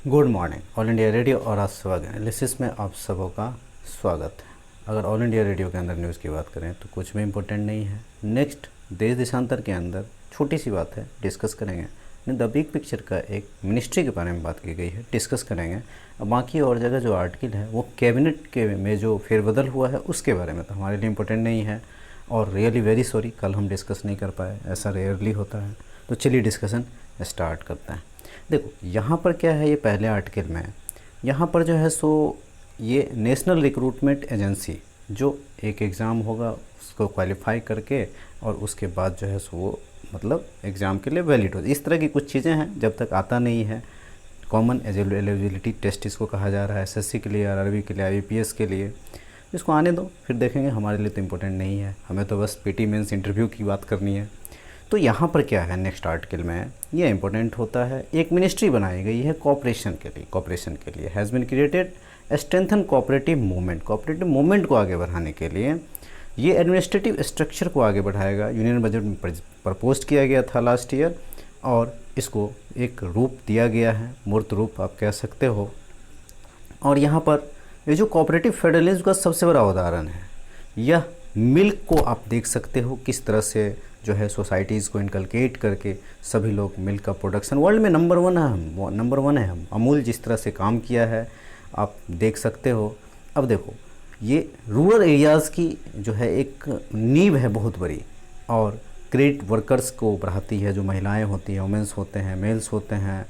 Good morning. All India radio और आज सुबह एनालिसिस में आप सबों का स्वागत है। अगर ऑल इंडिया रेडियो के अंदर न्यूज़ की बात करें तो कुछ भी इम्पोर्टेंट नहीं है। नेक्स्ट देश देशांतर के अंदर छोटी सी बात है, डिस्कस करेंगे। द बिग पिक्चर का एक मिनिस्ट्री के बारे में बात की गई है, डिस्कस करेंगे। बाकी और जगह जो आर्टिकल है वो कैबिनेट के में जो फेरबदल हुआ है उसके बारे में तो हमारे लिए इम्पोर्टेंट नहीं है और रियली वेरी सॉरी कल हम डिस्कस नहीं कर पाए, ऐसा रेयरली होता है। तो चलिए डिस्कशन स्टार्ट करते हैं। देखो यहाँ पर क्या है, ये पहले आर्टिकल में यहाँ पर जो है सो ये नेशनल रिक्रूटमेंट एजेंसी जो एक एग्ज़ाम होगा उसको क्वालिफाई करके और उसके बाद जो है सो वो मतलब एग्ज़ाम के लिए वैलिड हो, इस तरह की कुछ चीज़ें हैं। जब तक आता नहीं है कॉमन एलिजिबिलिटी टेस्ट इसको कहा जा रहा है, एसएससी के लिए, आरआरबी के लिए, आईपीएस के लिए, इसको आने दो फिर देखेंगे। हमारे लिए तो इम्पोर्टेंट नहीं है, हमें तो बस पीटी मेंस इंटरव्यू की बात करनी है। तो यहाँ पर क्या है नेक्स्ट आर्टिकल में ये इंपॉर्टेंट होता है, एक मिनिस्ट्री बनाई गई है कॉपरेशन के लिए has been created strengthen cooperative movement को आगे बढ़ाने के लिए ये एडमिनिस्ट्रेटिव स्ट्रक्चर को आगे बढ़ाएगा। यूनियन बजट में प्रपोज किया गया था लास्ट ईयर और इसको एक रूप दिया गया है, मूर्त रूप आप कह सकते हो। और यहाँ पर ये जो कोऑपरेटिव फेडरलिज्म का सबसे बड़ा उदाहरण है, यह मिल्क को आप देख सकते हो किस तरह से जो है सोसाइटीज़ को इनकलकेट करके सभी लोग मिल्क का प्रोडक्शन वर्ल्ड में नंबर वन है हम। अमूल जिस तरह से काम किया है आप देख सकते हो। अब देखो ये रूरल एरियाज़ की जो है एक नींव है बहुत बड़ी और क्रेडिट वर्कर्स को बढ़ाती है। जो महिलाएं होती हैं, वुमेंस होते हैं, मेल्स होते हैं,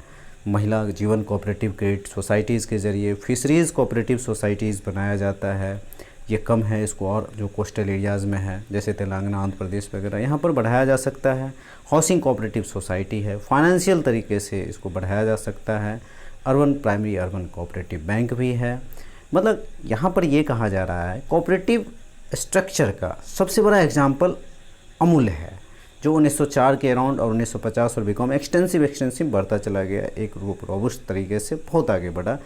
महिला जीवन कोऑपरेटिव क्रेडिट सोसाइटीज़ के ज़रिए फिशरीज़ कोऑपरेटिव सोसाइटीज़ बनाया जाता है। ये कम है, इसको और जो कोस्टल एरियाज़ में है जैसे तेलंगाना, आंध्र प्रदेश वगैरह यहाँ पर बढ़ाया जा सकता है। हाउसिंग कोऑपरेटिव सोसाइटी है, फाइनेंशियल तरीके से इसको बढ़ाया जा सकता है। प्राइमरी अर्बन कोऑपरेटिव बैंक भी है। मतलब यहाँ पर ये कहा जा रहा है कोऑपरेटिव स्ट्रक्चर का सबसे बड़ा एग्जाम्पल अमूल है जो 1904 के अराउंड और 1950 और बिकॉम एक्सटेंसिव बढ़ता चला गया, एक रोबस्ट तरीके से बहुत आगे बढ़ा।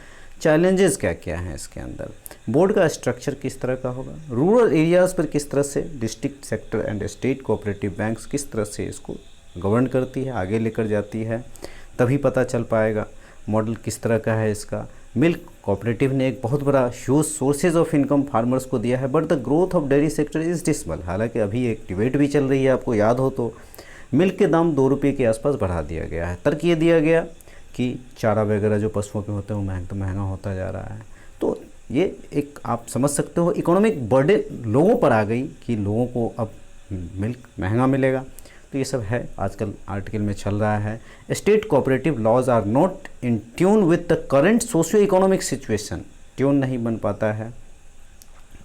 चैलेंजेस क्या क्या हैं इसके अंदर, बोर्ड का स्ट्रक्चर किस तरह का होगा, रूरल एरियाज़ पर किस तरह से district sector and state cooperative banks किस तरह से इसको गवर्न करती है, आगे लेकर जाती है, तभी पता चल पाएगा मॉडल किस तरह का है इसका। मिल्क कोऑपरेटिव ने एक बहुत बड़ा huge sources of income farmers को दिया है, but the growth of dairy sector is dismal. हालांकि अभी एक डिबेट भी चल रही है, आपको याद हो तो मिल्क के दाम 2 रुपये के आसपास बढ़ा दिया गया है। तर्क ये दिया गया कि चारा वगैरह जो पशुओं के होते हैं वो महंगा होता जा रहा है। तो ये एक आप समझ सकते हो इकोनॉमिक बर्डन लोगों पर आ गई कि लोगों को अब मिल्क महंगा मिलेगा। तो ये सब है आजकल आर्टिकल में चल रहा है। State cooperative laws are not in tune with the current socio economic situation, tune नहीं बन पाता है।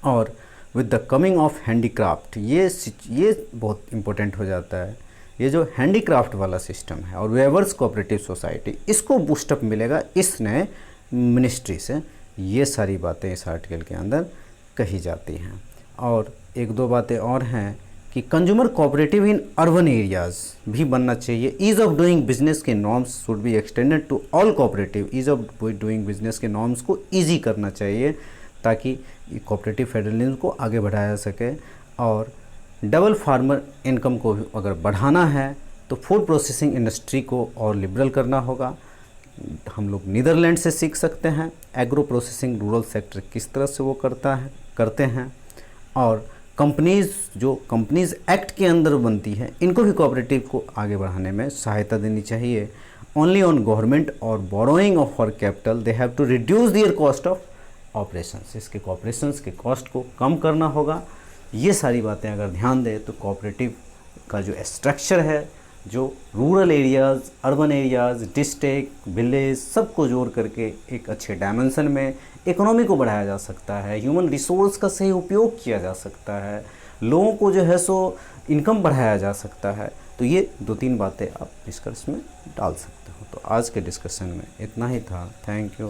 और with the coming of handicraft, ये बहुत इंपॉर्टेंट हो जाता है। ये जो हैंडीक्राफ्ट वाला सिस्टम है और वेवर्स कोऑपरेटिव सोसाइटी, इसको बूस्टअप मिलेगा इस नए मिनिस्ट्री से। ये सारी बातें इस आर्टिकल के अंदर कही जाती हैं। और एक दो बातें और हैं कि consumer cooperative in urban areas भी बनना चाहिए। ईज़ ऑफ डूइंग बिजनेस के norms should be extended to all cooperative. Ease of doing business के नॉर्म्स को ईजी करना चाहिए ताकि कोऑपरेटिव फेडरलिज्म को आगे बढ़ाया जा सके। और डबल फार्मर इनकम को भी अगर बढ़ाना है तो फूड प्रोसेसिंग इंडस्ट्री को और लिबरल करना होगा। हम लोग नीदरलैंड से सीख सकते हैं एग्रो प्रोसेसिंग रूरल सेक्टर किस तरह से वो करते हैं। और कंपनीज़ एक्ट के अंदर बनती है, इनको भी कोऑपरेटिव को आगे बढ़ाने में सहायता देनी चाहिए। ओनली ऑन गवर्नमेंट और borrowing of for capital they have to reduce their cost of operations, इसके ऑपरेशंस के कॉस्ट को कम करना होगा। ये सारी बातें अगर ध्यान दें तो कोऑपरेटिव का जो स्ट्रक्चर है, जो rural areas, urban areas, district, village सबको जोड़ करके एक अच्छे डायमेंशन में इकोनॉमी को बढ़ाया जा सकता है। ह्यूमन रिसोर्स का सही उपयोग किया जा सकता है, लोगों को जो है सो इनकम बढ़ाया जा सकता है। तो ये 2-3 बातें आप डिस्कस में डाल सकते हो। तो आज के डिस्कशन में इतना ही था। Thank you.